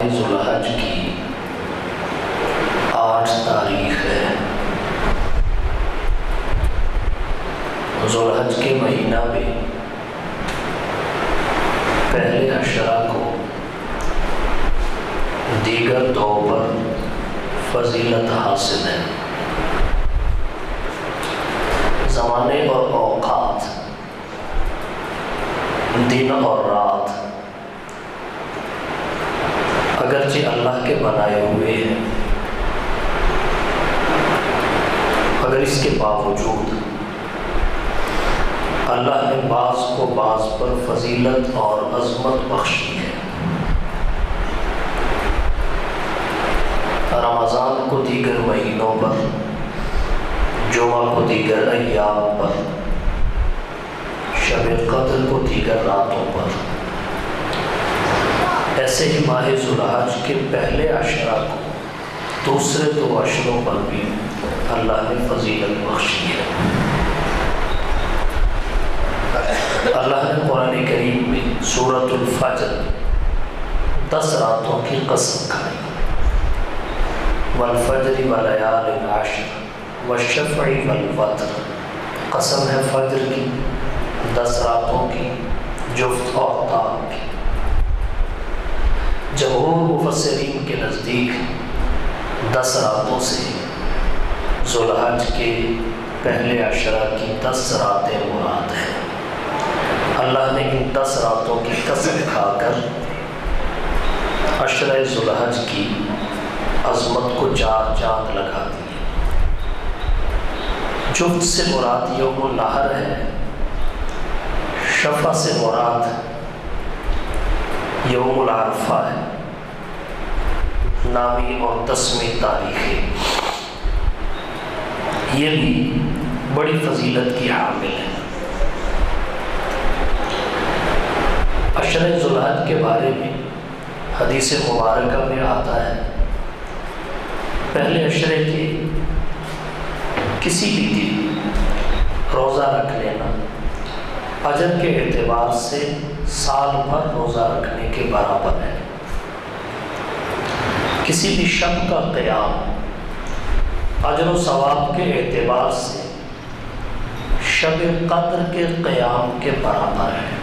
ذوالحج کی 8 تاریخ ہے۔ ذوالحج کے مہینہ میں پہلے عشرہ کو دیگر طور پر فضیلت حاصل ہے۔ زمانے اور اوقات، دن اور رات اگرچہ اللہ کے بنائے ہوئے ہیں، مگر اس کے باوجود اللہ نے بعض کو بعض پر فضیلت اور عظمت بخشی ہے۔ رمضان کو دیگر مہینوں پر، جمعہ کو دیگر ایام پر، شب قدر کو دیگر راتوں پر، ایسے ہی ماہ ذوالحج کے پہلے عشرہ کو دوسرے 2 عشروں پر بھی اللہ نے فضیلت بخشی ہے۔ اللہ نے قرآن کریم میں سورۃ الفجر 10 راتوں کی قسم کھائی، والفجر ولیال عشر والشفع والوتر، قسم ہے فجر کی، 10 راتوں کی، جفت اور طاق کی۔ جمہور مفسرین کے نزدیک 10 راتوں سے ذوالحج کے پہلے عشرہ کی 10 راتیں مراد ہیں۔ اللہ نے ان 10 راتوں کی قسم کھا کر عشرہ ذوالحج کی عظمت کو 4 چاند لگا دیے۔ جفت سے مراد یوم النحر ہے، شفع سے مراد یوم العرفہ ہے۔ نامی اور 10ویں تاریخیں یہ بھی بڑی فضیلت کی حامل ہے۔ عشرہ ذوالحج کے بارے میں حدیث مبارکہ میں آتا ہے، پہلے عشرے کے کسی بھی دن روزہ رکھ لینا اجر کے اعتبار سے سال بھر روزہ رکھنے کے برابر ہے۔ کسی بھی شب کا قیام اجر و ثواب کے اعتبار سے شب قدر کے قیام کے برابر ہے۔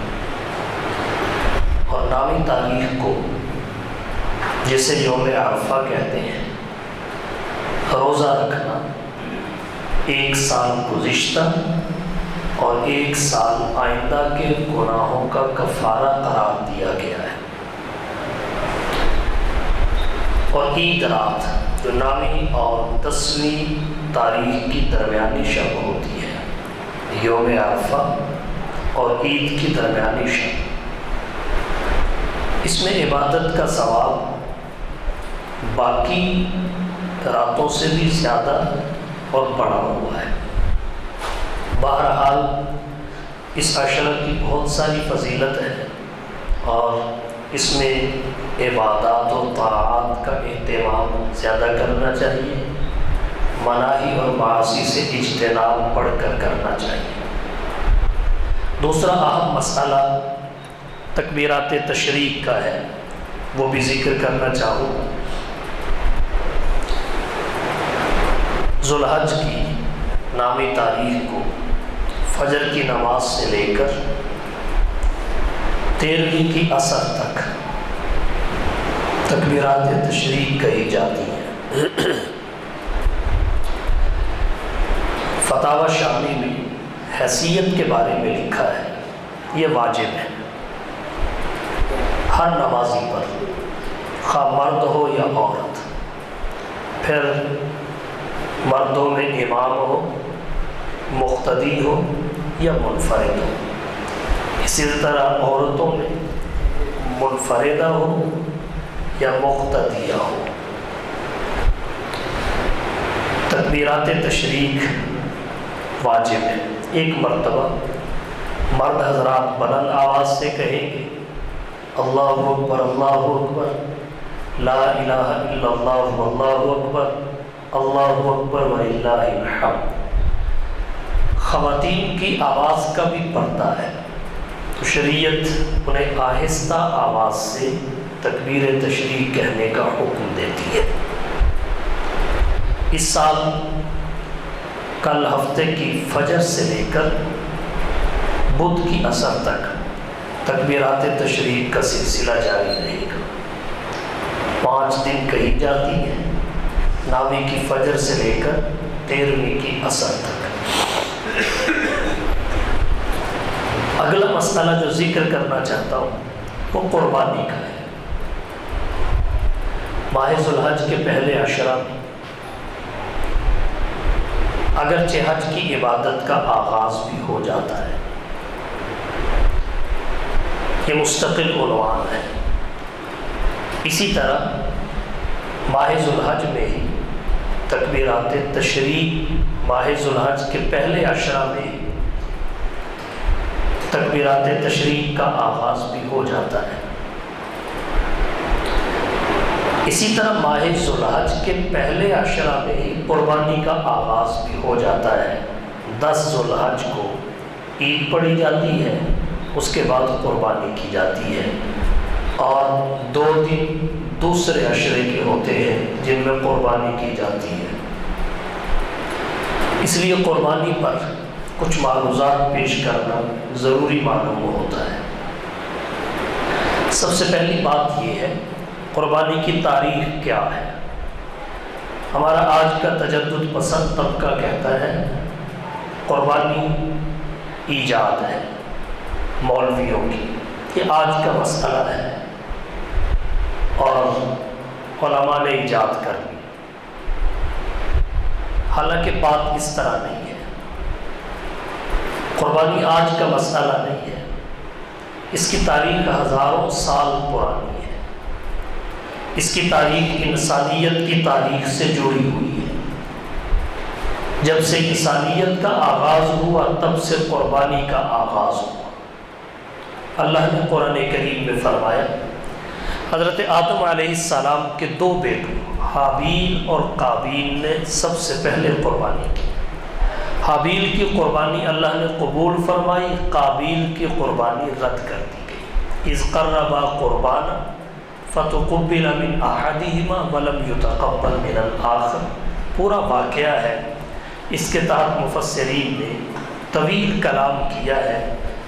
اور نامی تاریخ کو، جسے یوم عرفہ کہتے ہیں، روزہ رکھنا 1 سال گزشتہ اور 1 سال آئندہ کے گناہوں کا کفارہ قرار دیا گیا ہے۔ اور عید رات جو نامی اور 10ویں تاریخ کی درمیانی شب ہوتی ہے، یوم عرفہ اور عید کی درمیانی شب، اس میں عبادت کا ثواب باقی راتوں سے بھی زیادہ اور بڑا ہوا ہے۔ بہرحال اس عشرہ کی بہت ساری فضیلت ہے اور اس میں عبادات و طاعات کا اہتمام زیادہ کرنا چاہیے، مناہی اور معاصی سے اجتناب پڑھ کر کرنا چاہیے۔ دوسرا اہم مسئلہ تکبیرات تشریق کا ہے، وہ بھی ذکر کرنا چاہوں گا۔ ذوالحج کی نامی تاریخ کو فجر کی نماز سے لے کر 13ویں کی عصر تک تکبیرات تشریق کہی جاتی ہیں۔ فتاوی شامی میں حیثیت کے بارے میں لکھا ہے، یہ واجب ہے ہر نمازی پر، خواہ مرد ہو یا عورت، پھر مردوں میں امام ہو، مقتدی ہو یا منفرد ہو، اسی طرح عورتوں میں منفردہ ہو یا مقتدیہ ہو۔ تکبیرات تشریق واجب ہے۔ 1 مرتبہ مرد حضرات بلند آواز سے کہیں گے، اللہ اکبر اللہ اکبر، لا الہ الا اللہ واللہ اکبر، اللہ اکبر وللہ الحمد۔ خواتین کی آواز کا بھی پردہ ہے، تو شریعت انہیں آہستہ آواز سے تکبیر تشریق کہنے کا حکم دیتی ہے۔ اس سال کل ہفتے کی فجر سے لے کر بدھ کی عصر تک تکبیرات تشریق کا سلسلہ جاری رہے گا۔ 5 دن کہی جاتی ہے، 9ویں کی فجر سے لے کر 13ویں کی عصر تک۔ اگلا مسئلہ جو ذکر کرنا چاہتا ہوں وہ قربانی کا ہے۔ ماہ ذو الحج کے پہلے عشرہ میں اگرچہ حج کی عبادت کا آغاز بھی ہو جاتا ہے، یہ مستقل عنوان ہے، اسی طرح ماہ ذو الحج میں ہی تکبیرات تشریق، ماہ ذو الحج کے پہلے عشرہ میں ہی تکبیرات تشریق کا آغاز بھی ہو جاتا ہے۔ اسی طرح ماہ ذو الحج کے پہلے عشرہ میں ہی قربانی کا آغاز بھی ہو جاتا ہے۔ 10 ذو الحج کو عید پڑھی جاتی ہے، اس کے بعد قربانی کی جاتی ہے، اور 2 دن دوسرے عشرے کے ہوتے ہیں جن میں قربانی کی جاتی ہے۔ اس لیے قربانی پر کچھ معروضات پیش کرنا ضروری معلوم ہوتا ہے۔ سب سے پہلی بات یہ ہے، قربانی کی تاریخ کیا ہے؟ ہمارا آج کا تجدد پسند طبقہ کہتا ہے قربانی ایجاد ہے مولویوں کی، یہ آج کا مسئلہ ہے اور علماء نے ایجاد کر لی۔ حالانکہ بات اس طرح نہیں ہے، قربانی آج کا مسئلہ نہیں ہے، اس کی تاریخ ہزاروں سال پرانی ہے، اس کی تاریخ انسانیت کی تاریخ سے جڑی ہوئی ہے۔ جب سے انسانیت کا آغاز ہوا تب سے قربانی کا آغاز ہوا۔ اللہ نے قرآن کریم میں فرمایا، حضرت آدم علیہ السلام کے 2 بیٹوں حابیل اور قابیل نے سب سے پہلے قربانی کی۔ حابیل کی قربانی اللہ نے قبول فرمائی، قابیل کی قربانی رد کر دی گئی۔ اذ قربا قربانا فتقبل من احدہما ولم یتقبل من الآخر، پورا واقعہ ہے، اس کے تحت مفسرین نے طویل کلام کیا ہے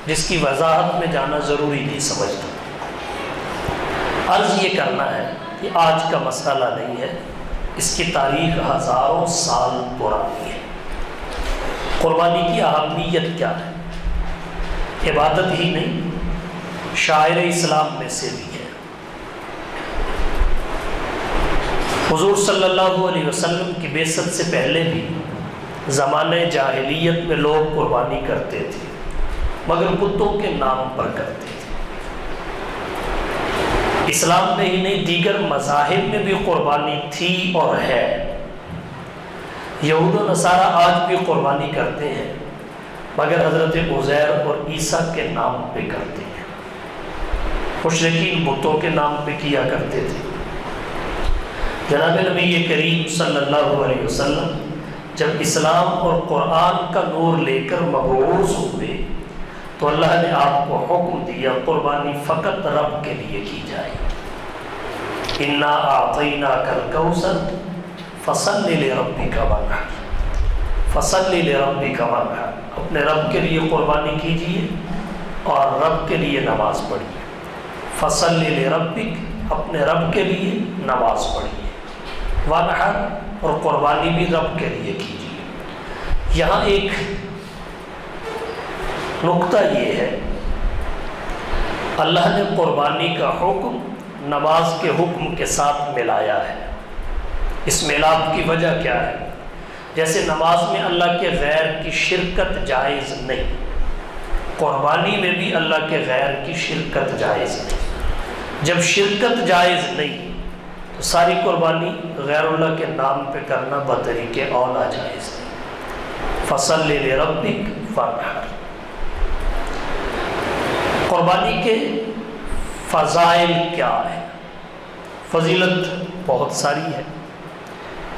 جس کی وضاحت میں جانا ضروری نہیں سمجھتا۔ عرض یہ کرنا ہے کہ آج کا مسئلہ نہیں ہے، اس کی تاریخ ہزاروں سال پرانی ہے۔ قربانی کی اہمیت کیا ہے؟ عبادت ہی نہیں، شاعر اسلام میں سے بھی ہے۔ حضور صلی اللہ علیہ وسلم کی بعثت سے پہلے بھی زمانۂ جاہلیت میں لوگ قربانی کرتے تھے، مگر بتوں کے نام پر کرتے تھے۔ اسلام میں ہی نہیں، دیگر مذاہب میں بھی قربانی تھی اور ہے۔ یہود و نصارہ آج بھی قربانی کرتے ہیں، مگر حضرت عزیر اور عیسیٰ کے نام پہ کرتے ہیں۔ مشرکین بتوں کے نام پہ کیا کرتے تھے۔ جناب نبی کریم صلی اللہ علیہ وسلم جب اسلام اور قرآن کا نور لے کر مبعوث ہوئے تو اللہ نے آپ کو حکم دیا قربانی فقط رب کے لیے کی جائے۔ انا اعطیناک الکوثر فصل لربک وانحر، فصل لربک وانحر، اپنے رب کے لیے قربانی کیجیے اور رب کے لیے نماز پڑھیے۔ فصل لربک، اپنے رب کے لیے نماز پڑھیے، وانحر، اور قربانی بھی رب کے لیے کیجیے۔ یہاں ایک نقطہ یہ ہے، اللہ نے قربانی کا حکم نماز کے حکم کے ساتھ ملایا ہے۔ اس میلاد کی وجہ کیا ہے؟ جیسے نماز میں اللہ کے غیر کی شرکت جائز نہیں، قربانی میں بھی اللہ کے غیر کی شرکت جائز نہیں۔ جب شرکت جائز نہیں تو ساری قربانی غیر اللہ کے نام پہ کرنا بطریق اولا جائز نہیں۔ فصل لربک وانحر۔ قربانی کے فضائل کیا ہے؟ فضیلت بہت ساری ہے۔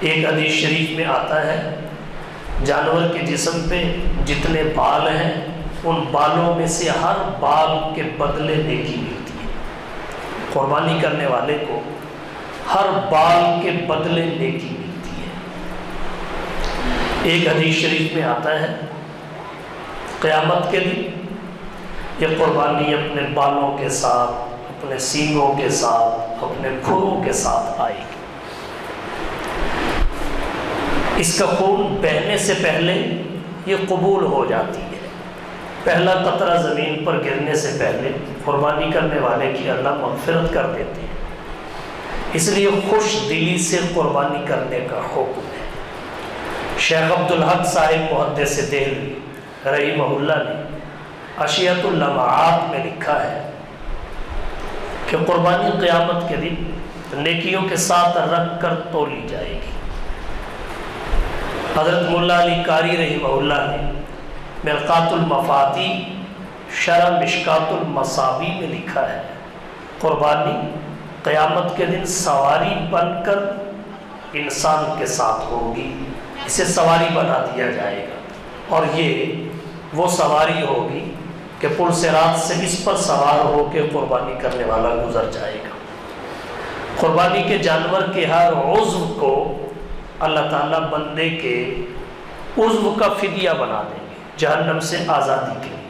ایک حدیث شریف میں آتا ہے جانور کے جسم پہ جتنے بال ہیں ان بالوں میں سے ہر بال کے بدلے نیکی ملتی ہے۔ قربانی کرنے والے کو ہر بال کے بدلے نیکی ملتی ہے۔ ایک حدیث شریف میں آتا ہے قیامت کے دن یہ قربانی اپنے بالوں کے ساتھ، اپنے سینگوں کے ساتھ، اپنے کھروں کے ساتھ آئے گی۔ اس کا خون بہنے سے پہلے یہ قبول ہو جاتی ہے۔ پہلا قطرہ زمین پر گرنے سے پہلے قربانی کرنے والے کی اللہ مغفرت کر دیتے ہیں۔ اس لیے خوش دلی سے قربانی کرنے کا حکم ہے۔ شیخ عبدالحق صاحب محدث دہلوی رحمہ اللہ نے اشیاۃ اللمعات میں لکھا ہے کہ قربانی قیامت کے دن نیکیوں کے ساتھ رکھ کر تولی جائے گی۔ حضرت مولا علی قاری رحمہ اللہ نے مرقات المفاتی شرح مشکات المصابی میں لکھا ہے قربانی قیامت کے دن سواری بن کر انسان کے ساتھ ہوگی، اسے سواری بنا دیا جائے گا، اور یہ وہ سواری ہوگی کہ پل صراط سے اس پر سوار ہو کے قربانی کرنے والا گزر جائے گا۔ قربانی کے جانور کے ہر عضو کو اللہ تعالیٰ بندے کے عضو کا فدیہ بنا دیں گے جہنم سے آزادی کے لیے۔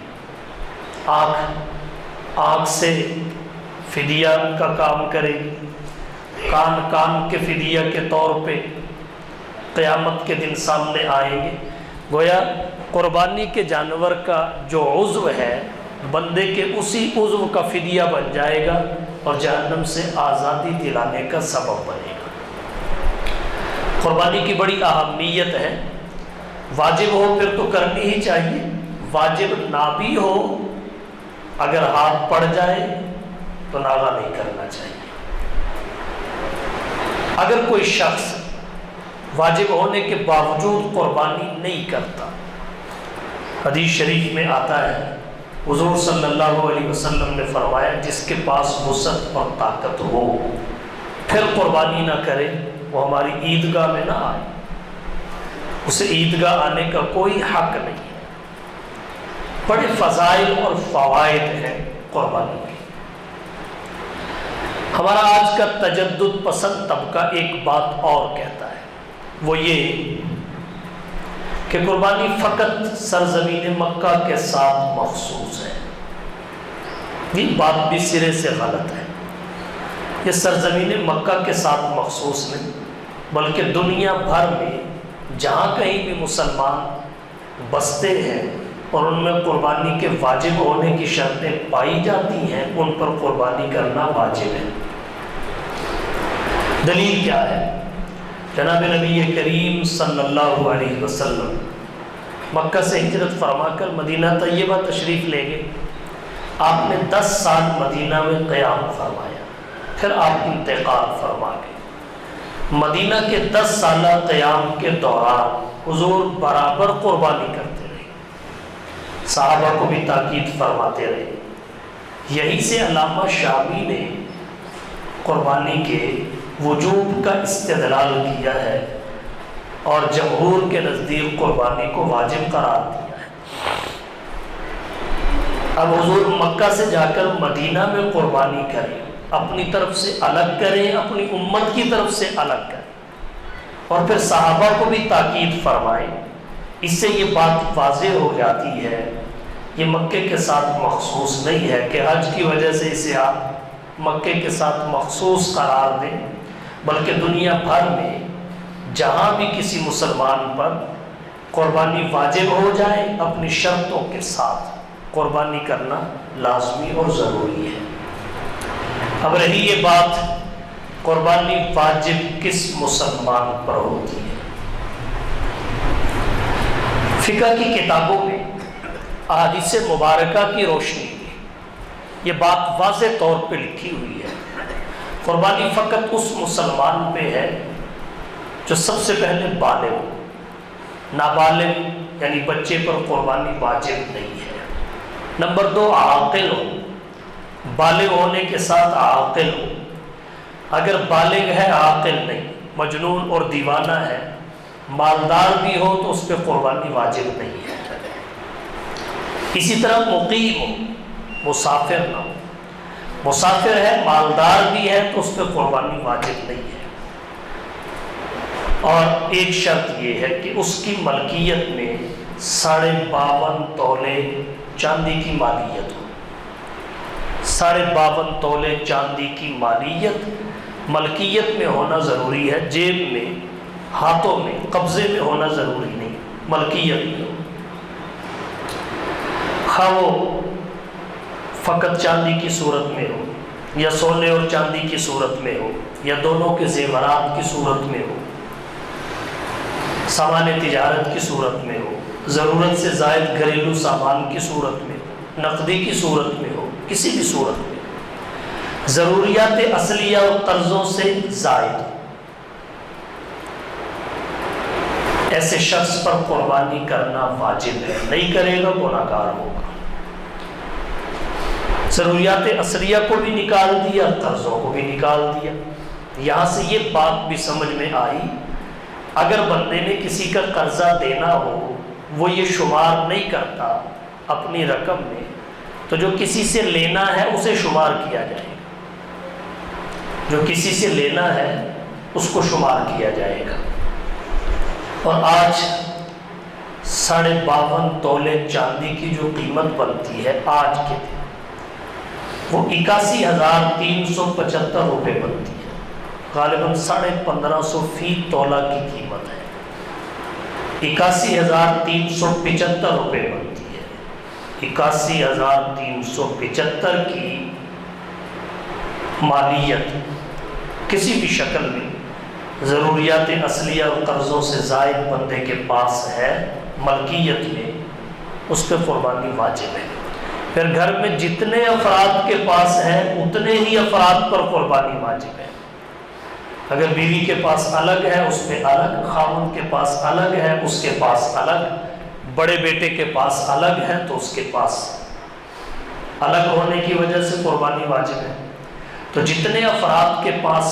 آنکھ سے فدیہ کا کام کرے گی، کان کے فدیہ کے طور پہ قیامت کے دن سامنے آئیں گے۔ گویا قربانی کے جانور کا جو عضو ہے بندے کے اسی عضو کا فدیہ بن جائے گا اور جہنم سے آزادی دلانے کا سبب بنے گا۔ قربانی کی بڑی اہمیت ہے۔ واجب ہو پھر تو کرنی ہی چاہیے، واجب نہ بھی ہو اگر ہاتھ پڑ جائے تو ناغہ نہیں کرنا چاہیے۔ اگر کوئی شخص واجب ہونے کے باوجود قربانی نہیں کرتا، حدیث شریف میں آتا ہے حضور صلی اللہ علیہ وسلم نے فرمایا جس کے پاس وسعت اور طاقت ہو پھر قربانی نہ کرے وہ ہماری عیدگاہ میں نہ آئے، اسے عیدگاہ آنے کا کوئی حق نہیں ہے۔ بڑے فضائل اور فوائد ہیں قربانی کے۔ ہمارا آج کا تجدد پسند طبقہ ایک بات اور کہتا ہے، وہ یہ کہ قربانی فقط سرزمین مکہ کے ساتھ مخصوص ہے۔ یہ بات بھی سرے سے غلط ہے۔ یہ سرزمین مکہ کے ساتھ مخصوص نہیں بلکہ دنیا بھر میں جہاں کہیں بھی مسلمان بستے ہیں اور ان میں قربانی کے واجب ہونے کی شرطیں پائی جاتی ہیں ان پر قربانی کرنا واجب ہے۔ دلیل کیا ہے؟ جناب نبی کریم صلی اللہ علیہ وسلم مکہ سے ہجرت فرما کر مدینہ طیبہ تشریف لے گئے۔ آپ نے 10 سال مدینہ میں قیام فرمایا، پھر آپ انتقال فرما گئے۔ مدینہ کے 10 سالہ قیام کے دوران حضور برابر قربانی کرتے رہے، صحابہ کو بھی تاکید فرماتے رہے۔ یہی سے علامہ شامی نے قربانی کے وجوب کا استدلال کیا ہے اور جمہور کے نزدیک قربانی کو واجب قرار دیا ہے۔ اب حضور مکہ سے جا کر مدینہ میں قربانی کریں، اپنی طرف سے الگ کریں، اپنی امت کی طرف سے الگ کریں، اور پھر صحابہ کو بھی تاکید فرمائیں۔ اس سے یہ بات واضح ہو جاتی ہے یہ مکے کے ساتھ مخصوص نہیں ہے کہ حج کی وجہ سے اسے آپ مکے کے ساتھ مخصوص قرار دیں، بلکہ دنیا بھر میں جہاں بھی کسی مسلمان پر قربانی واجب ہو جائے اپنی شرطوں کے ساتھ قربانی کرنا لازمی اور ضروری ہے۔ اب رہی یہ بات قربانی واجب کس مسلمان پر ہوتی ہے؟ فقہ کی کتابوں میں احادیث مبارکہ کی روشنی میں یہ بات واضح طور پہ لکھی ہوئی ہے۔ قربانی فقط اس مسلمان پہ ہے جو سب سے پہلے بالغ ہو، نابالغ یعنی بچے پر قربانی واجب نہیں ہے۔ نمبر 2 عاقل ہو، بالغ ہونے کے ساتھ عاقل ہو۔ اگر بالغ ہے عاقل نہیں، مجنون اور دیوانہ ہے، مالدار بھی ہو تو اس پہ قربانی واجب نہیں ہے۔ اسی طرح مقیم ہو، مسافر نہ ہو۔ مسافر ہے، مالدار بھی ہے تو اس پہ قربانی واجب نہیں ہے، اور ایک شرط یہ ہے کہ اس کی ملکیت میں 52.5 تولے چاندی کی مالیت ہو۔ 52.5 تولے چاندی کی ملکیت میں ہونا ضروری ہے، جیب میں، ہاتھوں میں، قبضے میں ہونا ضروری نہیں، ملکیت میں ہو۔ خواہ وہ فقط چاندی کی صورت میں ہو، یا سونے اور چاندی کی صورت میں ہو، یا دونوں کے زیورات کی صورت میں ہو، سامان تجارت کی صورت میں ہو، ضرورت سے زائد گھریلو سامان کی صورت میں ہو، نقدی کی صورت میں ہو، کسی بھی صورت میں، ضروریات اصلیہ اور قرضوں سے زائد، ایسے شخص پر قربانی کرنا واجب ہے، نہیں کرے گا گناہ گار ہوگا۔ ضروریات اصلیہ کو بھی نکال دیا، قرضوں کو بھی نکال دیا۔ یہاں سے یہ بات بھی سمجھ میں آئی، اگر بندے نے کسی کا قرضہ دینا ہو، وہ یہ شمار نہیں کرتا اپنی رقم میں، تو جو کسی سے لینا ہے اسے شمار کیا جائے گا، جو کسی سے لینا ہے اس کو شمار کیا جائے گا۔ اور آج 52.5 تولے چاندی کی جو قیمت بنتی ہے آج کے دن، وہ 81,375 روپے بنتی ہے، غالباً 1550 فی تولہ کی قیمت ہے، 81,375 روپے بنتی ہے۔ 81,375 کی مالیت کسی بھی شکل میں ضروریات اصلیہ اور قرضوں سے زائد بندے کے پاس ہے، ملکیت میں، اس پہ قربانی واجب ہے۔ پھر گھر میں جتنے افراد کے پاس ہے اتنے ہی افراد پر قربانی واجب ہے۔ اگر بیوی کے پاس الگ ہے اس پہ الگ، خاوند کے پاس الگ ہے اس کے پاس الگ، بڑے بیٹے کے پاس الگ ہے تو اس کے پاس الگ ہونے کی وجہ سے قربانی واجب ہے۔ تو جتنے افراد کے پاس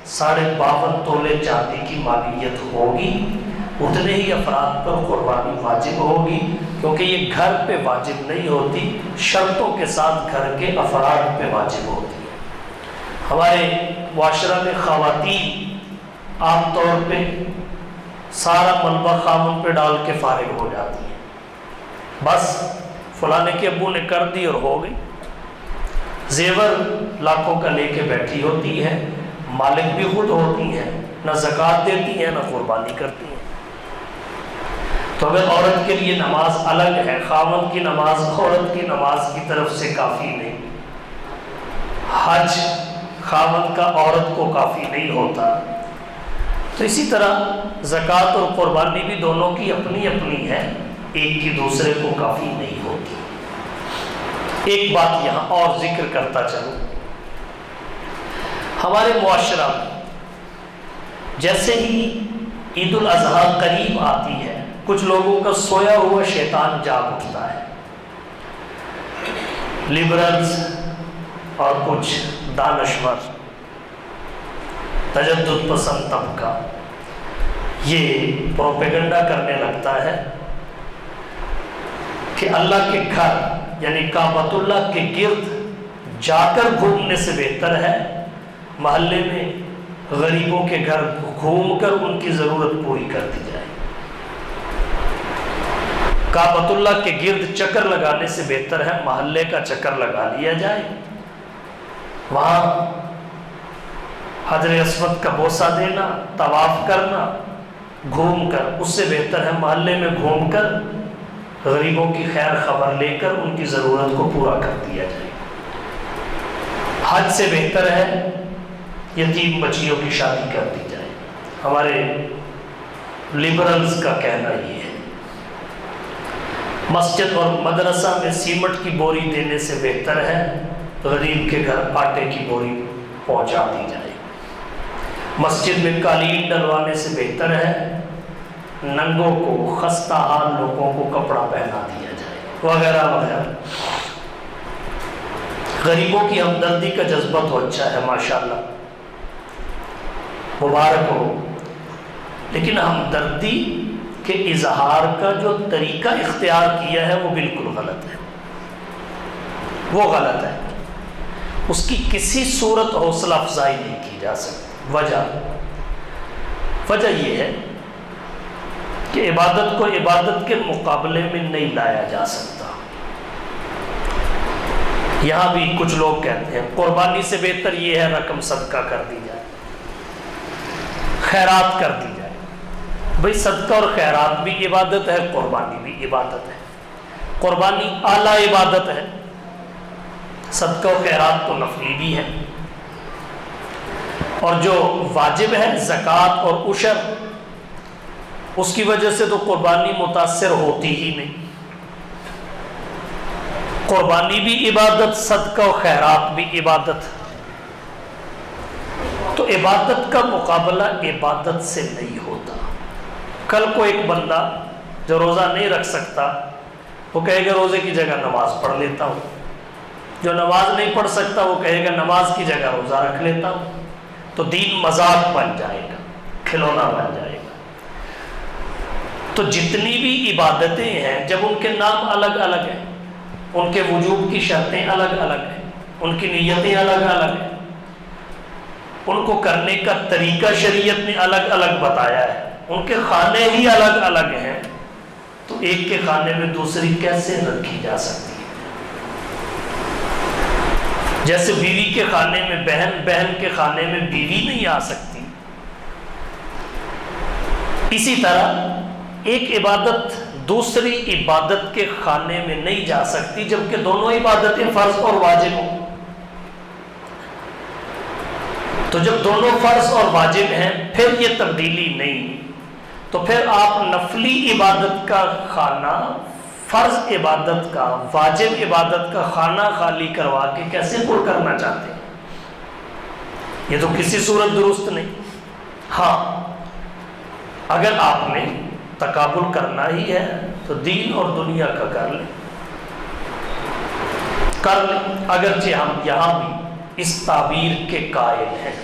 52.5 تولے چاندی کی مالیت ہوگی اتنے ہی افراد پر قربانی واجب ہوگی، کیونکہ یہ گھر پہ واجب نہیں ہوتی، شرطوں کے ساتھ گھر کے افراد پہ واجب ہوتی ہے۔ ہمارے معاشرہ میں خواتین عام طور پہ سارا ملبہ خامن پہ ڈال کے فارغ ہو جاتی ہیں، بس فلانے کے ابو نے کر دی اور ہو گئی، زیور لاکھوں کا لے کے بیٹھی ہوتی ہے، مالک بھی خود ہوتی ہیں، نہ زکوٰۃ دیتی ہیں نہ قربانی کرتی ہیں۔ تو اگر عورت کے لیے نماز الگ ہے، خاوند کی نماز عورت کی نماز کی طرف سے کافی نہیں، حج خاوند کا عورت کو کافی نہیں ہوتا، تو اسی طرح زکوٰۃ اور قربانی بھی دونوں کی اپنی اپنی ہے، ایک کی دوسرے کو کافی نہیں ہوتی۔ ایک بات یہاں اور ذکر کرتا چلوں، ہمارے معاشرہ میں جیسے ہی عید الاضحیٰ قریب آتی ہے، کچھ لوگوں کا سویا ہوا شیطان جاگ اٹھتا ہے، لبرلز اور کچھ دانشور تجدد پسند طبقہ یہ پروپیگنڈا کرنے لگتا ہے کہ اللہ کے گھر یعنی کعبۃ اللہ کے گرد جا کر گھومنے سے بہتر ہے محلے میں غریبوں کے گھر گھوم کر ان کی ضرورت پوری کر دی جائے۔ کعبۃ اللہ کے گرد چکر لگانے سے بہتر ہے محلے کا چکر لگا لیا جائے، وہاں حجر اسود کا بوسہ دینا، طواف کرنا گھوم کر، اس سے بہتر ہے محلے میں گھوم کر غریبوں کی خیر خبر لے کر ان کی ضرورت کو پورا کر دیا جائے۔ حج سے بہتر ہے یتیم بچیوں کی شادی کر دی جائے۔ ہمارے لبرلز کا کہنا یہ ہے، مسجد اور مدرسہ میں سیمنٹ کی بوری دینے سے بہتر ہے غریب کے گھر آٹے کی بوری پہنچا دی جائے۔ مسجد میں قالین ڈلوانے سے بہتر ہے ننگوں کو، خستہ حال لوگوں کو کپڑا پہنا دیا جائے، وغیرہ وغیرہ۔ غریبوں کی ہمدردی کا جذبہ تو اچھا ہے، ماشاءاللہ، مبارک ہو، لیکن ہمدردی کے اظہار کا جو طریقہ اختیار کیا ہے وہ بالکل غلط ہے، وہ غلط ہے۔ اس کی کسی صورت حوصلہ افزائی نہیں کی جا سکتی۔ وجہ یہ ہے کہ عبادت کو عبادت کے مقابلے میں نہیں لایا جا سکتا۔ یہاں بھی کچھ لوگ کہتے ہیں قربانی سے بہتر یہ ہے رقم صدقہ کر دی جائے، خیرات کر دی جائے۔ بھئی صدقہ اور خیرات بھی عبادت ہے، قربانی بھی عبادت ہے۔ قربانی اعلیٰ عبادت ہے، صدقہ و خیرات تو نفلی بھی ہے، اور جو واجب ہے زکوٰۃ اور عشر، اس کی وجہ سے تو قربانی متاثر ہوتی ہی نہیں۔ قربانی بھی عبادت، صدقہ و خیرات بھی عبادت۔ تو عبادت کا مقابلہ عبادت سے نہیں ہوتا۔ کل کو ایک بندہ جو روزہ نہیں رکھ سکتا وہ کہے گا روزے کی جگہ نماز پڑھ لیتا ہوں، جو نماز نہیں پڑھ سکتا وہ کہے گا نماز کی جگہ روزہ رکھ لیتا ہوں، تو دین مذاق بن جائے گا، کھلونا بن جائے گا۔ تو جتنی بھی عبادتیں ہیں جب ان کے نام الگ الگ ہیں، ان کے وجوب کی شرطیں الگ الگ ہیں، ان کی نیتیں الگ الگ ہیں، ان کو کرنے کا طریقہ شریعت نے الگ الگ بتایا ہے، ان کے خانے ہی الگ الگ ہیں، تو ایک کے خانے میں دوسری کیسے رکھی جا سکتی ہے؟ جیسے بیوی کے خانے میں بہن، بہن کے خانے میں بیوی نہیں آ سکتی، اسی طرح ایک عبادت دوسری عبادت کے خانے میں نہیں جا سکتی جبکہ دونوں عبادتیں فرض اور واجب ہوں۔ تو جب دونوں فرض اور واجب ہیں پھر یہ تبدیلی نہیں، تو پھر آپ نفلی عبادت کا خانہ فرض عبادت کا، واجب عبادت کا خانہ خالی کروا کے کیسے پر کرنا چاہتے ہیں؟ یہ تو کسی صورت درست نہیں۔ ہاں اگر آپ نے تقابل کرنا ہی ہے تو دین اور دنیا کا کر لیں، اگرچہ ہم یہاں بھی اس تعبیر کے قائل ہیں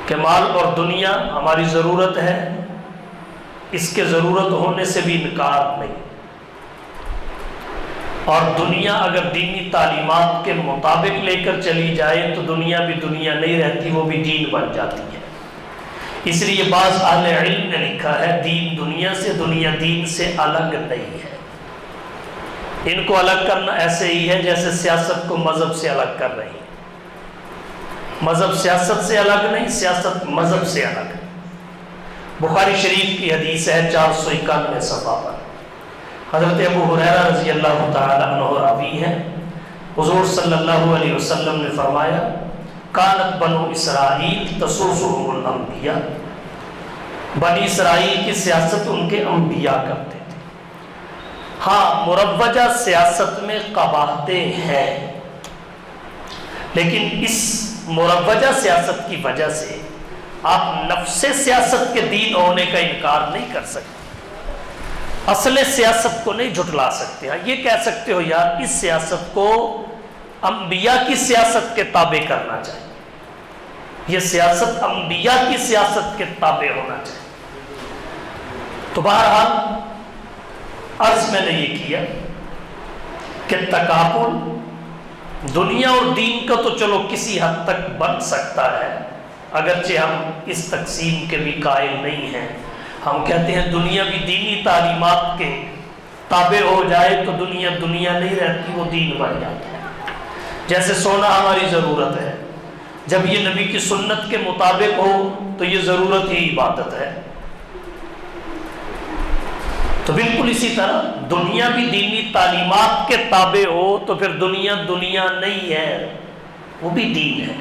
کہ مال اور دنیا ہماری ضرورت ہے، اس کے ضرورت ہونے سے بھی انکار نہیں، اور دنیا اگر دینی تعلیمات کے مطابق لے کر چلی جائے تو دنیا بھی دنیا نہیں رہتی، وہ بھی دین بن جاتی ہے۔ اس لیے بعض اہل علم نے لکھا ہے دین دنیا سے، دنیا دین سے الگ نہیں ہے۔ ان کو الگ کرنا ایسے ہی ہے جیسے سیاست کو مذہب سے الگ کر رہی ہے۔ مذہب سیاست سے الگ نہیں، سیاست مذہب سے الگ ہے۔ بخاری شریف کی حدیث ہے 491 صفحہ پر، حضرت ابو ہریرہ رضی اللہ تعالی عنہ راوی ہے، حضور صلی اللہ علیہ وسلم نے فرمایا کانت بنو اسرائیل تسوسهم الانبیاء، بنی اسرائیل کی سیاست ان کے انبیاء کرتے تھے۔ ہاں مروجہ سیاست میں قباحتیں ہیں، لیکن اس مروجہ سیاست کی وجہ سے آپ نفس سیاست کے دین ہونے کا انکار نہیں کر سکتے، اصل سیاست کو نہیں جھٹلا سکتے۔ ہاں یہ کہہ سکتے ہو یار اس سیاست کو انبیاء کی سیاست کے تابع کرنا چاہیے، یہ سیاست انبیاء کی سیاست کے تابع ہونا چاہیے۔ تو بہرحال عرض میں نے یہ کیا کہ تقابل دنیا اور دین کا تو چلو کسی حد تک بن سکتا ہے، اگرچہ ہم اس تقسیم کے بھی قائل نہیں ہیں۔ ہم کہتے ہیں دنیا بھی دینی تعلیمات کے تابع ہو جائے تو دنیا دنیا نہیں رہتی، وہ دین بن جاتا ہے۔ جیسے سونا ہماری ضرورت ہے، جب یہ نبی کی سنت کے مطابق ہو تو یہ ضرورت ہی عبادت ہے۔ تو بالکل اسی طرح دنیا بھی دینی تعلیمات کے تابع ہو تو پھر دنیا دنیا نہیں ہے، وہ بھی دین ہے۔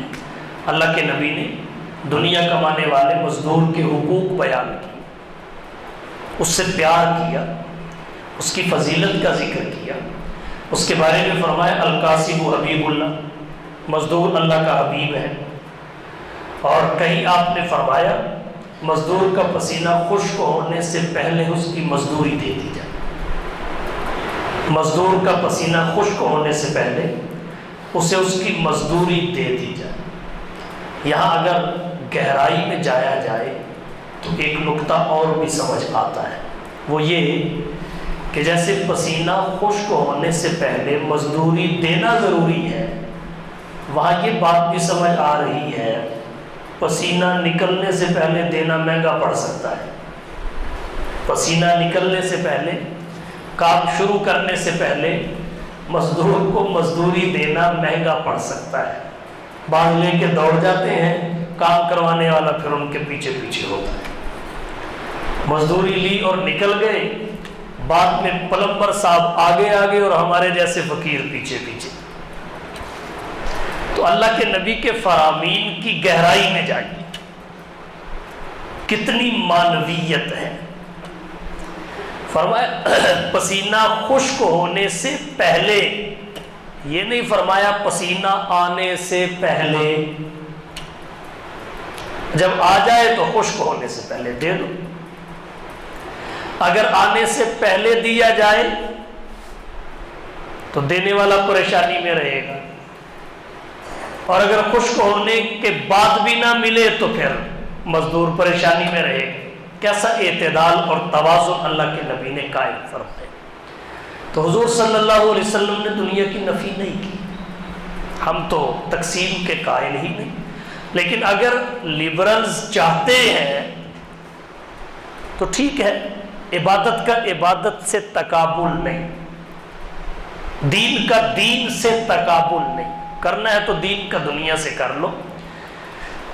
اللہ کے نبی نے دنیا کمانے والے مزدور کے حقوق بیان کیے، اس سے پیار کیا، اس کی فضیلت کا ذکر کیا، اس کے بارے میں فرمایا القاسم حبیب اللہ، مزدور اللہ کا حبیب ہے۔ اور کہیں آپ نے فرمایا مزدور کا پسینہ خشک ہونے سے پہلے اس کی مزدوری دے دی جائے، مزدور کا پسینہ خشک ہونے سے پہلے اسے اس کی مزدوری دے دی جائے۔ یہاں اگر گہرائی میں جایا جائے تو ایک نقطہ اور بھی سمجھ آتا ہے، وہ یہ کہ جیسے پسینہ خشک ہونے سے پہلے مزدوری دینا ضروری ہے، وہاں یہ بات بھی سمجھ آ رہی ہے پسینہ نکلنے سے پہلے دینا مہنگا پڑ سکتا ہے. پسینہ نکلنے سے پہلے، کام شروع کرنے سے پہلے مزدور کو مزدوری دینا مہنگا پڑ سکتا ہے. بعض لے کے دوڑ جاتے ہیں، کام کروانے والا پھر ان کے پیچھے پیچھے ہوتا ہے. مزدوری لی اور نکل گئے، بعد میں پلمبر صاحب آگے آگے اور ہمارے جیسے فقیر پیچھے پیچھے. تو اللہ کے نبی کے فرامین کی گہرائی میں جائیے، کتنی معنویت ہے. فرمایا پسینہ خشک ہونے سے پہلے، یہ نہیں فرمایا پسینہ آنے سے پہلے. جب آ جائے تو خشک ہونے سے پہلے دے دو. اگر آنے سے پہلے دیا جائے تو دینے والا پریشانی میں رہے گا، اور اگر خشک ہونے کے بعد بھی نہ ملے تو پھر مزدور پریشانی میں رہے گا. کیسا اعتدال اور توازن اللہ کے نبی نے قائم فرمایا. تو حضور صلی اللہ علیہ وسلم نے دنیا کی نفی نہیں کی. ہم تو تقسیم کے قائل ہی نہیں، لیکن اگر لبرلز چاہتے ہیں تو ٹھیک ہے، عبادت کا عبادت سے تقابل نہیں، دین کا دین سے تقابل نہیں. کرنا ہے تو دین کا دنیا سے کر لو،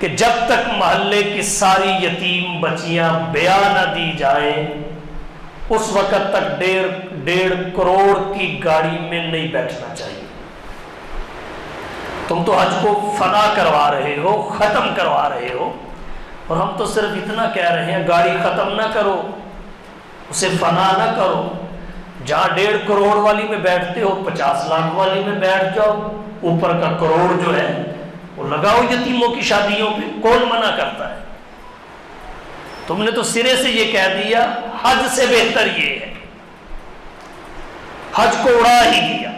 کہ جب تک محلے کی ساری یتیم بچیاں بیاہ نہ دی جائیں اس وقت تک 1.5 کروڑ کی گاڑی میں نہیں بیٹھنا چاہیے. تم تو حج کو فنا کروا رہے ہو، ختم کروا رہے ہو، اور ہم تو صرف اتنا کہہ رہے ہیں گاڑی ختم نہ کرو، اسے فنا نہ کرو. جہاں 1.5 کروڑ والی میں بیٹھتے ہو 50 لاکھ والی میں بیٹھ جاؤ. اوپر کا کروڑ جو ہے وہ لگاؤ یتیموں کی شادیوں پہ، کون منع کرتا ہے؟ تم نے تو سرے سے یہ کہہ دیا حج سے بہتر یہ ہے، حج کو اڑا ہی دیا.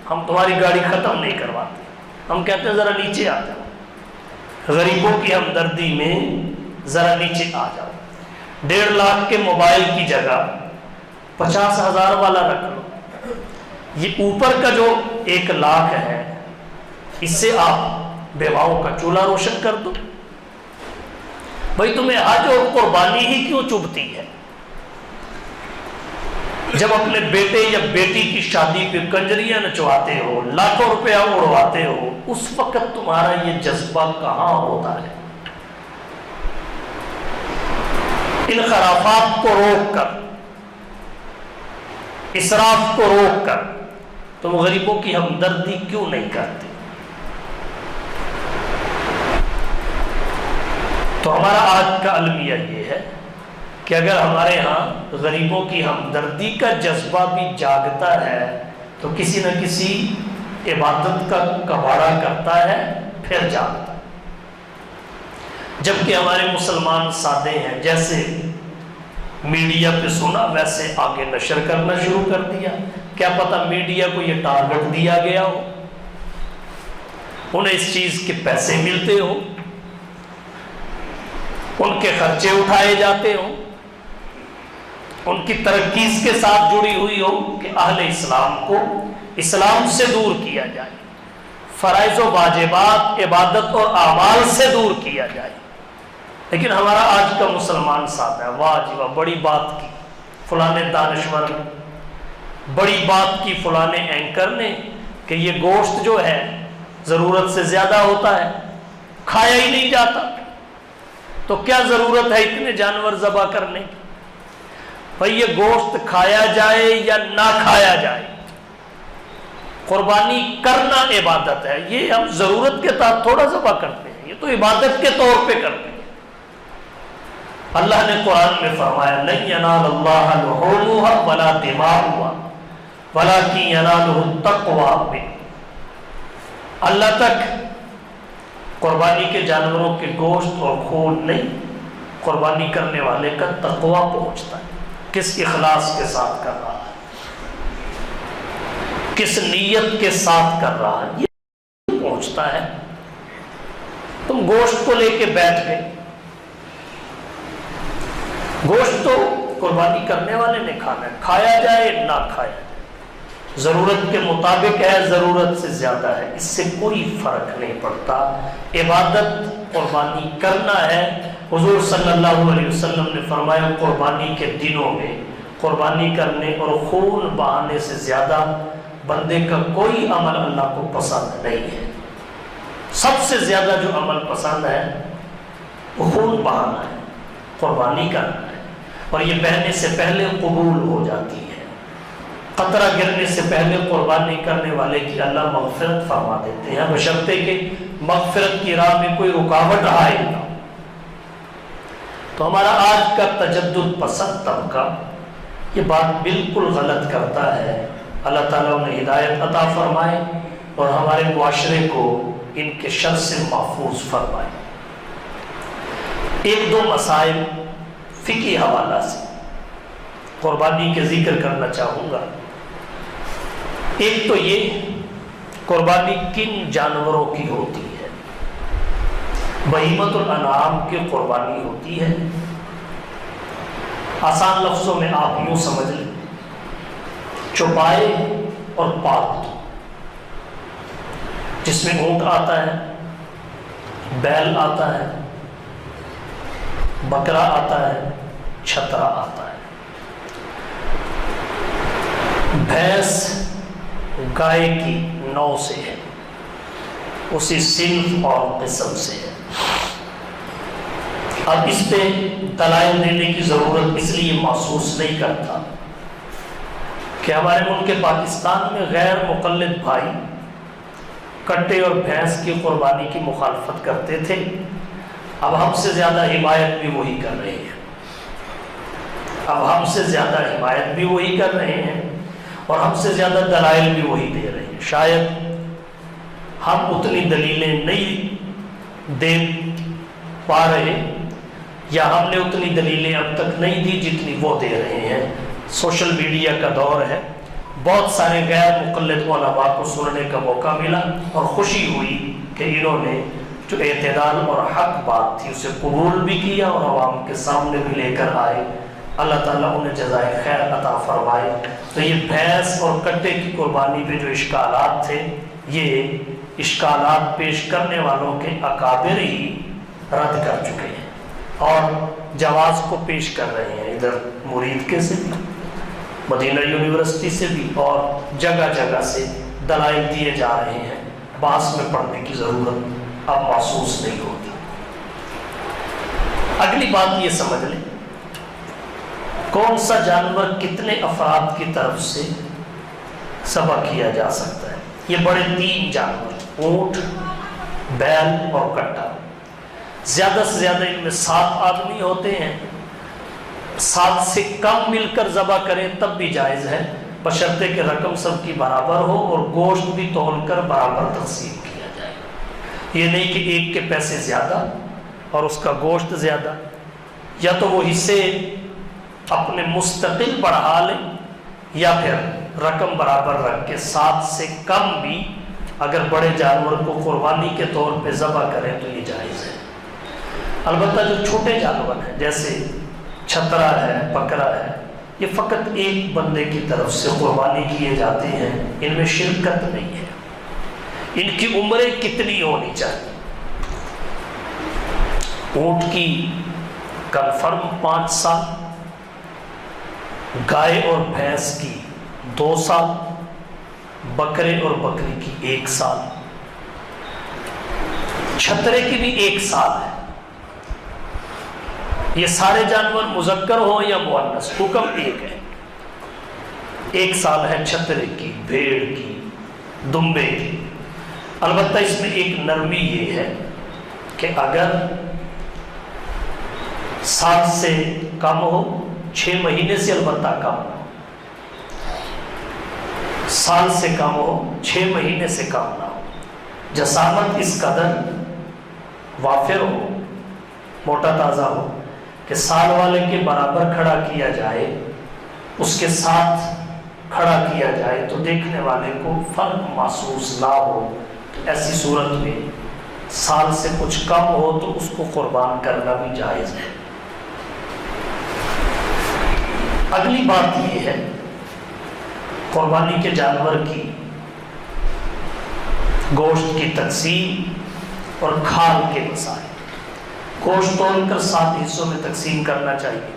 ہم تمہاری گاڑی ختم نہیں کرواتے، ہم کہتے ہیں ذرا نیچے آ جاؤ، غریبوں کی ہمدردی میں ذرا نیچے آ جاؤ. 1.5 لاکھ کے موبائل کی جگہ 50,000 والا رکھ لو. یہ اوپر کا جو 1 لاکھ ہے اس سے آپ بیواؤں کا چولہا روشن کر دو. بھائی تمہیں حج اور قربانی ہی کیوں چبھتی ہے؟ جب اپنے بیٹے یا بیٹی کی شادی پہ کنجریاں نچواتے ہو، لاکھوں روپیہ اڑواتے ہو، اس وقت تمہارا یہ جذبہ کہاں ہوتا ہے؟ ان خرافات کو روک کر، اسراف کو روک کر تم غریبوں کی ہمدردی کیوں نہیں کرتے؟ تو ہمارا آج کا المیہ یہ ہے کہ اگر ہمارے ہاں غریبوں کی ہمدردی کا جذبہ بھی جاگتا ہے تو کسی نہ کسی عبادت کا کباڑہ کرتا ہے پھر جاگتا ہے. جبکہ ہمارے مسلمان سادے ہیں، جیسے میڈیا پہ سنا ویسے آگے نشر کرنا شروع کر دیا. کیا پتا میڈیا کو یہ ٹارگٹ دیا گیا ہو، انہیں اس چیز کے پیسے ملتے ہو، ان کے خرچے اٹھائے جاتے ہوں، ان کی ترقیز کے ساتھ جڑی ہوئی ہو کہ اہل اسلام کو اسلام سے دور کیا جائے، فرائض و واجبات، عبادت اور اعمال سے دور کیا جائے. لیکن ہمارا آج کا مسلمان سادہ ہے، واہ جی واہ، بڑی بات کی فلاں دانشور نے، بڑی بات کی فلاں اینکر نے کہ یہ گوشت جو ہے ضرورت سے زیادہ ہوتا ہے، کھایا ہی نہیں جاتا، تو کیا ضرورت ہے اتنے جانور ذبح کرنے کی؟ بھئی یہ گوشت کھایا جائے یا نہ کھایا جائے، قربانی کرنا عبادت ہے. یہ ہم ضرورت کے تحت تھوڑا ذبح کرتے ہیں، یہ تو عبادت کے طور پہ کرتے ہیں. اللہ نے قرآن میں فرمایا لن ینال اللہ لحومها ولا دماؤها ولکن ینالہ التقوی منکم. اللہ تک قربانی کے جانوروں کے گوشت اور خون نہیں، قربانی کرنے والے کا تقوی پہنچتا ہے. کس اخلاص کے ساتھ کر رہا ہے، کس نیت کے ساتھ کر رہا ہے، یہ پہنچتا ہے. تم گوشت کو لے کے بیٹھ گئے، گوشت تو قربانی کرنے والے نے کھانا ہے، کھایا جائے نہ کھایا جائے. ضرورت کے مطابق ہے، ضرورت سے زیادہ ہے، اس سے کوئی فرق نہیں پڑتا۔ عبادت قربانی کرنا ہے۔ حضور صلی اللہ علیہ وسلم نے فرمایا قربانی کے دنوں میں قربانی کرنے اور خون بہانے سے زیادہ بندے کا کوئی عمل اللہ کو پسند نہیں ہے۔ سب سے زیادہ جو عمل پسند ہے وہ خون بہانا ہے، قربانی کرنا ہے، اور یہ بہنے سے پہلے قبول ہو جاتی ہے۔ قطرہ گرنے سے پہلے قربانی کرنے والے کی اللہ مغفرت فرما دیتے ہیں، بشرطے کہ مغفرت کی راہ میں کوئی رکاوٹ آئے نہ۔ تو ہمارا آج کا تجدد پسند طبقہ یہ بات بالکل غلط کرتا ہے۔ اللہ تعالیٰ نے ہدایت عطا فرمائے اور ہمارے معاشرے کو ان کے شر سے محفوظ فرمائے۔ ایک دو مسائل فقہی حوالہ سے قربانی کے ذکر کرنا چاہوں گا۔ ایک تو یہ قربانی کن جانوروں کی ہوتی ہے؟ بہیمۃ الانعام کی قربانی ہوتی ہے۔ آسان لفظوں میں آپ یوں سمجھ لیں، چوپائے اور پالتو، جس میں اونٹ آتا ہے، بیل آتا ہے، بکرا آتا ہے، چھترا آتا ہے۔ بھینس گائے کی نوع سے ہے، اسی صنف اور قسم سے ہے۔ اب اس پہ دلائل دینے کی ضرورت اس لیے محسوس نہیں کرتا کہ ہمارے ملک پاکستان میں غیر مقلد بھائی کٹے اور بھینس کی قربانی کی مخالفت کرتے تھے، اب ہم سے زیادہ حمایت بھی وہی کر رہے ہیں۔ اب ہم سے زیادہ حمایت بھی وہی کر رہے ہیں اور ہم سے زیادہ دلائل بھی وہی دے رہے ہیں۔ شاید ہم اتنی دلیلیں نہیں دے پا رہے، یا ہم نے اتنی دلیلیں اب تک نہیں دی جتنی وہ دے رہے ہیں۔ سوشل میڈیا کا دور ہے، بہت سارے غیر مقلد علماء کو سننے کا موقع ملا اور خوشی ہوئی کہ انہوں نے جو اعتدال اور حق بات تھی اسے قبول بھی کیا اور عوام کے سامنے بھی لے کر آئے۔ اللہ تعالیٰ انہیں جزائے خیر عطا فرمائے۔ تو یہ بھینس اور کٹے کی قربانی پہ جو اشکالات تھے، یہ اشکالات پیش کرنے والوں کے اکابر ہی رد کر چکے ہیں اور جواز کو پیش کر رہے ہیں۔ ادھر مرید کے سے بھی، مدینہ یونیورسٹی سے بھی، اور جگہ جگہ سے دلائل دیے جا رہے ہیں۔ بحث میں پڑھنے کی ضرورت اب محسوس نہیں ہوتی۔ اگلی بات یہ سمجھ لیں، کون سا جانور کتنے افراد کی طرف سے ذبح کیا جا سکتا ہے؟ یہ بڑے تین جانور، اونٹ، بیل اور کٹا۔ زیادہ سے زیادہ ان میں 7 آدمی ہوتے ہیں۔ 7 سے کم مل کر ذبح کریں تب بھی جائز ہے، بشرطے کہ رقم سب کی برابر ہو اور گوشت بھی تول کر برابر تقسیم کیا جائے۔ یہ نہیں کہ ایک کے پیسے زیادہ اور اس کا گوشت زیادہ، یا تو وہ حصے اپنے مستقل بڑھا لیں یا پھر رقم برابر رکھ کے 7 سے کم بھی اگر بڑے جانور کو قربانی کے طور پہ ذبح کریں تو یہ جائز ہے۔ البتہ جو چھوٹے جانور ہیں جیسے چھترا ہے، بکرا ہے، یہ فقط ایک بندے کی طرف سے قربانی کیے جاتے ہیں، ان میں شرکت نہیں ہے۔ ان کی عمریں کتنی ہونی چاہیے؟ اونٹ کی کنفرم 5 سال، گائے اور بھینس کی 2 سال، بکرے اور بکری کی 1 سال، چھترے کی بھی 1 سال ہے۔ یہ سارے جانور مذکر ہوں یا مؤنث، حکم ایک ہے۔ 1 سال ہے چھترے کی، بھیڑ کی، دمبے کی۔ البتہ اس میں ایک نرمی یہ ہے کہ اگر 7 سے کم ہو، 6 مہینے سے البتہ کم ہو، سال سے کم ہو، 6 مہینے سے کم نہ ہو، جسامت اس قدر وافر ہو، موٹا تازہ ہو کہ سال والے کے برابر کھڑا کیا جائے، اس کے ساتھ کھڑا کیا جائے تو دیکھنے والے کو فرق محسوس نہ ہو، تو ایسی صورت میں سال سے کچھ کم ہو تو اس کو قربان کرنا بھی جائز ہے۔ اگلی بات یہ ہے قربانی کے جانور کی گوشت کی تقسیم اور کھال کے مسائل. گوشت توڑ کر 7 حصوں میں تقسیم کرنا چاہیے.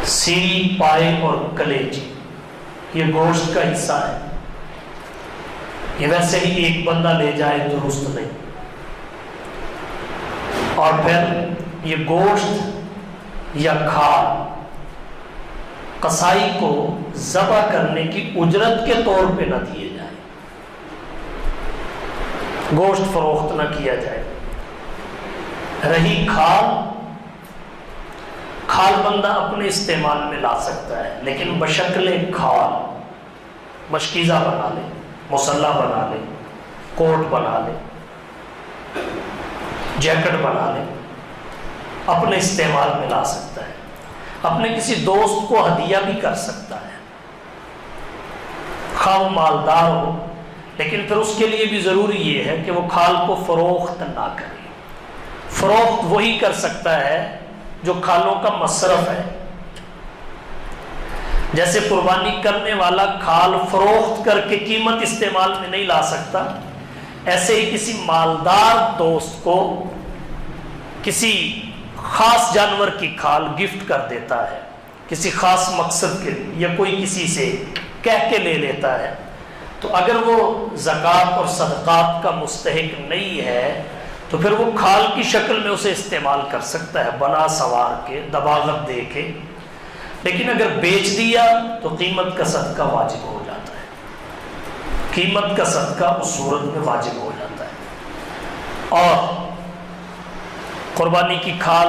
سیری، پائے اور کلیجی یہ گوشت کا حصہ ہے. یہ ویسے ہی ایک بندہ لے جائے درست نہیں. اور پھر یہ گوشت یا کھال قصائی کو ذبح کرنے کی اجرت کے طور پہ نہ دیے جائے. گوشت فروخت نہ کیا جائے. رہی کھال بندہ اپنے استعمال میں لا سکتا ہے، لیکن بشکل کھال مشکیزہ بنا لے، مسلح بنا لے، کوٹ بنا لے، جیکٹ بنا لے، اپنے استعمال میں لا سکتا ہے. اپنے کسی دوست کو ہدیہ بھی کر سکتا ہے، خواہ وہ مالدار ہو، لیکن پھر اس کے لیے بھی ضروری یہ ہے کہ وہ کھال کو فروخت نہ کرے. فروخت وہی کر سکتا ہے جو کھالوں کا مصرف ہے. جیسے قربانی کرنے والا کھال فروخت کر کے قیمت استعمال میں نہیں لا سکتا، ایسے ہی کسی مالدار دوست کو کسی خاص جانور کی کھال گفٹ کر دیتا ہے کسی خاص مقصد کے لیے، یا کوئی کسی سے کہہ کے لے لیتا ہے، تو اگر وہ زکوٰۃ اور صدقات کا مستحق نہیں ہے تو پھر وہ کھال کی شکل میں اسے استعمال کر سکتا ہے، بنا سوار کے، دباغت دے کے. لیکن اگر بیچ دیا تو قیمت کا صدقہ واجب ہو جاتا ہے. قیمت کا صدقہ اس صورت میں واجب ہو جاتا ہے. اور قربانی کی کھال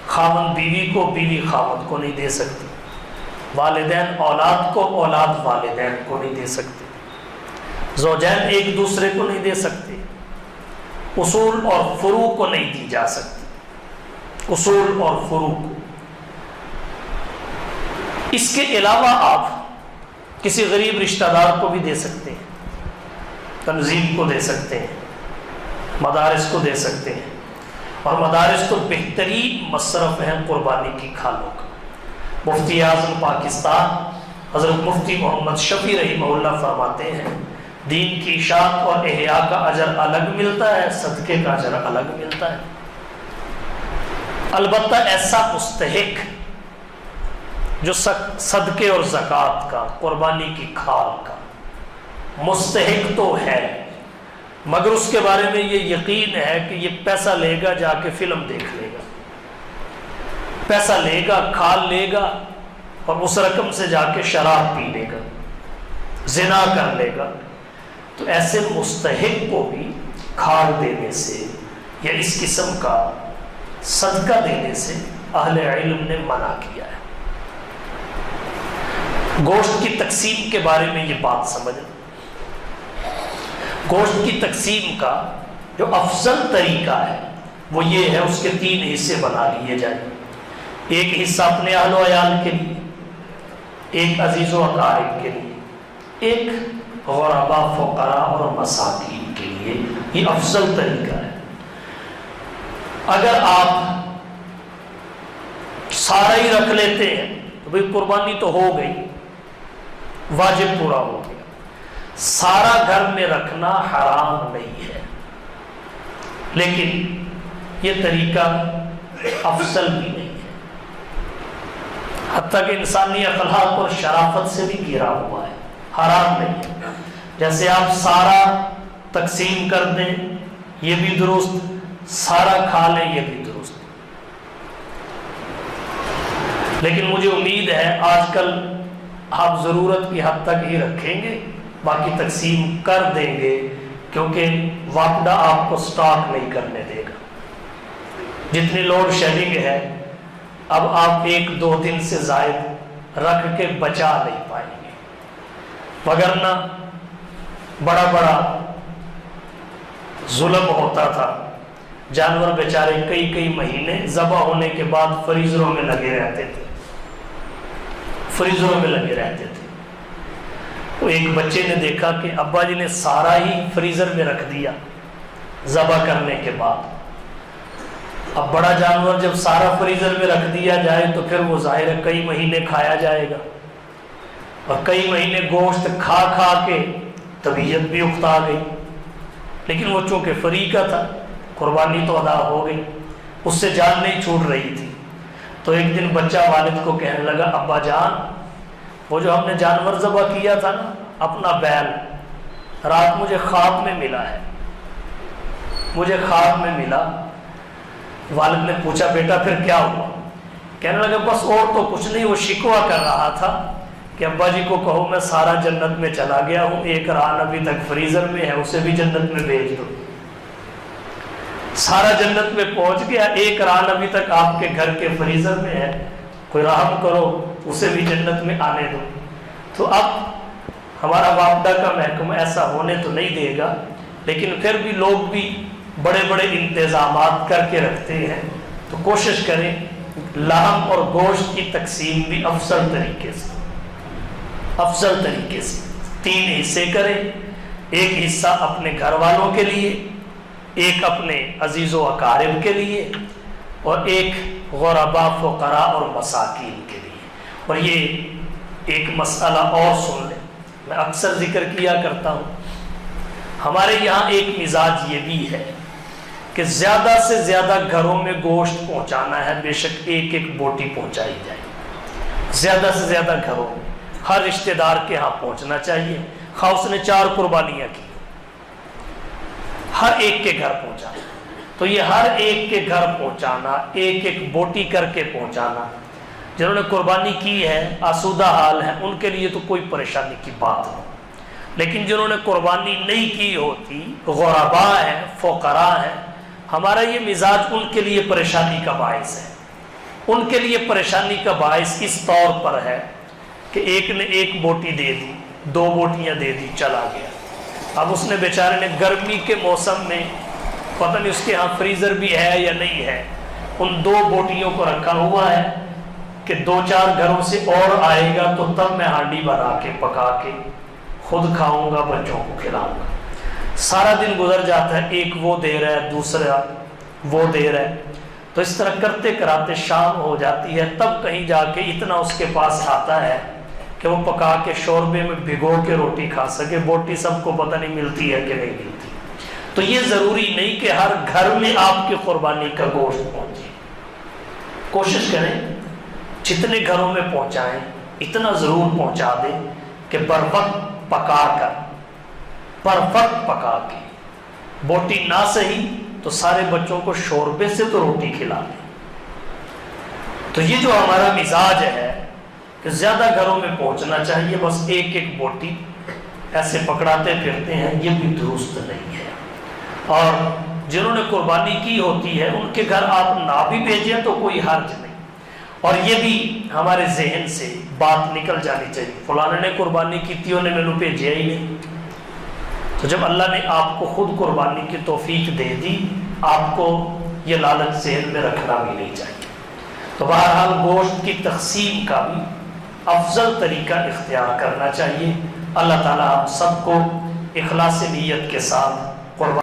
خاوند بیوی کو، بیوی خاوند کو نہیں دے سکتی. والدین اولاد کو، اولاد والدین کو نہیں دے سکتے. زوجین ایک دوسرے کو نہیں دے سکتے. اصول اور فروع کو نہیں دی جا سکتی. اصول اور فروع کو. اس کے علاوہ آپ کسی غریب رشتہ دار کو بھی دے سکتے ہیں، تنظیم کو دے سکتے ہیں، مدارس کو دے سکتے ہیں. اور مدارس تو بہترین مصرف ہیں قربانی کی کھالوں کا. مفتی اعظم پاکستان حضرت مفتی محمد شفیع رحمہ اللہ فرماتے ہیں دین کی اشاعت اور احیاء کا اجر الگ ملتا ہے، صدقے کا اجر الگ ملتا ہے. البتہ ایسا مستحق جو صدقے اور زکوٰۃ کا، قربانی کی کھال کا مستحق تو ہے، مگر اس کے بارے میں یہ یقین ہے کہ یہ پیسہ لے گا جا کے فلم دیکھ لے گا، پیسہ لے گا، کھال لے گا، اور اس رقم سے جا کے شراب پی لے گا، زنا کر لے گا. تو ایسے مستحق کو بھی کھال دینے سے یا اس قسم کا صدقہ دینے سے اہل علم نے منع کیا ہے. گوشت کی تقسیم کے بارے میں یہ بات سمجھیں. گوشت کی تقسیم کا جو افضل طریقہ ہے وہ یہ ہے اس کے 3 حصے بنا لیے جائیں. ایک حصہ اپنے اہل و عیال کے لیے، ایک عزیز و اقارب کے لیے، ایک غرباء، فقراء اور مساکین کے لیے. یہ افضل طریقہ ہے. اگر آپ سارا ہی رکھ لیتے ہیں تو بھئی قربانی تو ہو گئی، واجب پورا ہو گیا. سارا گھر میں رکھنا حرام نہیں ہے، لیکن یہ طریقہ افضل بھی نہیں ہے، حتیٰ کہ انسانی اخلاق اور شرافت سے بھی گھرا ہوا ہے. حرام نہیں ہے. جیسے آپ سارا تقسیم کر دیں یہ بھی درست، سارا کھا لیں یہ بھی درست. لیکن مجھے امید ہے آج کل آپ ضرورت کی حد تک ہی رکھیں گے، باقی تقسیم کر دیں گے، کیونکہ واپڈا آپ کو سٹاک نہیں کرنے دے گا. جتنی لوڈ شیڈنگ ہے اب آپ 1-2 دن سے زائد رکھ کے بچا نہیں پائیں گے، وگرنہ بڑا ظلم ہوتا تھا. جانور بیچارے کئی مہینے ذبح ہونے کے بعد فریزروں میں لگے رہتے تھے. تو ایک بچے نے دیکھا کہ ابا جی نے سارا ہی فریزر میں رکھ دیا ذبح کرنے کے بعد. اب بڑا جانور جب سارا فریزر میں رکھ دیا جائے تو پھر وہ ظاہر ہے کئی مہینے کھایا جائے گا. اور کئی مہینے گوشت کھا کھا کے طبیعت بھی اکتا گئی، لیکن وہ چونکہ فریقہ تھا، قربانی تو ادا ہو گئی، اس سے جان نہیں چھوٹ رہی تھی۔ تو ایک دن بچہ والد کو کہنے لگا، ابا جان، وہ جو ہم نے جانور ذبح کیا تھا نا، اپنا بیل، رات مجھے خواب میں ملا ہے، مجھے خواب میں ملا۔ والد نے پوچھا، بیٹا پھر کیا ہوا؟ کہنے لگا، بس اور تو کچھ نہیں، وہ شکوہ کر رہا تھا کہ ابا جی کو کہو میں سارا جنت میں چلا گیا ہوں، ایک ران ابھی تک فریزر میں ہے، اسے بھی جنت میں بھیج دو۔ سارا جنت میں پہنچ گیا، ایک ران ابھی تک آپ کے گھر کے فریزر میں ہے، کوئی رحم کرو اسے بھی جنت میں آنے دو۔ تو اب ہمارا وابدہ کا محکمہ ایسا ہونے تو نہیں دے گا، لیکن پھر بھی لوگ بھی بڑے بڑے انتظامات کر کے رکھتے ہیں، تو کوشش کریں لحم اور گوشت کی تقسیم بھی افضل طریقے سے 3 حصے کریں، ایک حصہ اپنے گھر والوں کے لیے، ایک اپنے عزیز و اقارب کے لیے، اور ایک غرباء، فقراء اور مساکین کے لیے۔ اور یہ ایک مسئلہ اور سن لیں، میں اکثر ذکر کیا کرتا ہوں، ہمارے یہاں ایک مزاج یہ بھی ہے کہ زیادہ سے زیادہ گھروں میں گوشت پہنچانا ہے، بے شک ایک ایک بوٹی پہنچائی جائے، زیادہ سے زیادہ گھروں میں، ہر رشتہ دار کے ہاں پہنچنا چاہیے، خواہ اس نے 4 قربانیاں کی، ہر ایک کے گھر پہنچانا۔ تو یہ ہر ایک کے گھر پہنچانا، ایک ایک بوٹی کر کے پہنچانا، جنہوں نے قربانی کی ہے، آسودہ حال ہے، ان کے لیے تو کوئی پریشانی کی بات نہیں، لیکن جنہوں نے قربانی نہیں کی ہوتی، غرباء ہیں، فقراء ہیں، ہمارا یہ مزاج ان کے لیے پریشانی کا باعث ہے۔ ان کے لیے پریشانی کا باعث اس طور پر ہے کہ ایک نے 1 بوٹی دے دی، 2 بوٹیاں دے دی، چلا گیا۔ اب اس نے بیچارے نے گرمی کے موسم میں، پتہ نہیں اس کے ہاں فریزر بھی ہے یا نہیں ہے، ان 2 بوٹیوں کو رکھا ہوا ہے کہ 2-4 گھروں سے اور آئے گا تو تب میں ہانڈی بنا کے پکا کے خود کھاؤں گا، بچوں کو کھلاؤں گا۔ سارا دن گزر جاتا ہے، ایک وہ دے رہا ہے، دوسرا وہ دے رہا ہے، تو اس طرح کرتے کراتے شام ہو جاتی ہے، تب کہیں جا کے اتنا اس کے پاس آتا ہے کہ وہ پکا کے شوربے میں بھگو کے روٹی کھا سکے۔ بوٹی سب کو پتہ نہیں ملتی ہے کہ نہیں ملتی۔ تو یہ ضروری نہیں کہ ہر گھر میں آپ کی قربانی کا گوشت پہنچے، کوشش کریں جتنے گھروں میں پہنچائیں اتنا ضرور پہنچا دیں کہ بروقت پکا کر، پرفیکٹ پکا کے، بوٹی نہ صحیح تو سارے بچوں کو شوربے سے تو روٹی کھلا دیں۔ تو یہ جو ہمارا مزاج ہے کہ زیادہ گھروں میں پہنچنا چاہیے، بس ایک ایک بوٹی ایسے پکڑاتے پھرتے ہیں، یہ بھی درست نہیں ہے۔ اور جنہوں نے قربانی کی ہوتی ہے ان کے گھر آپ نہ بھی بھیجیں تو کوئی حرج نہیں، اور یہ بھی ہمارے ذہن سے بات نکل جانی چاہیے، فلاں نے قربانی کی تھی، انہیں میں نے بھیجا ہی نہیں۔ تو جب اللہ نے آپ کو خود قربانی کی توفیق دے دی، آپ کو یہ لالچ ذہن میں رکھنا بھی نہیں چاہیے۔ تو بہرحال گوشت کی تقسیم کا بھی افضل طریقہ اختیار کرنا چاہیے۔ اللہ تعالیٰ ہم سب کو اخلاص نیت کے ساتھ قربانی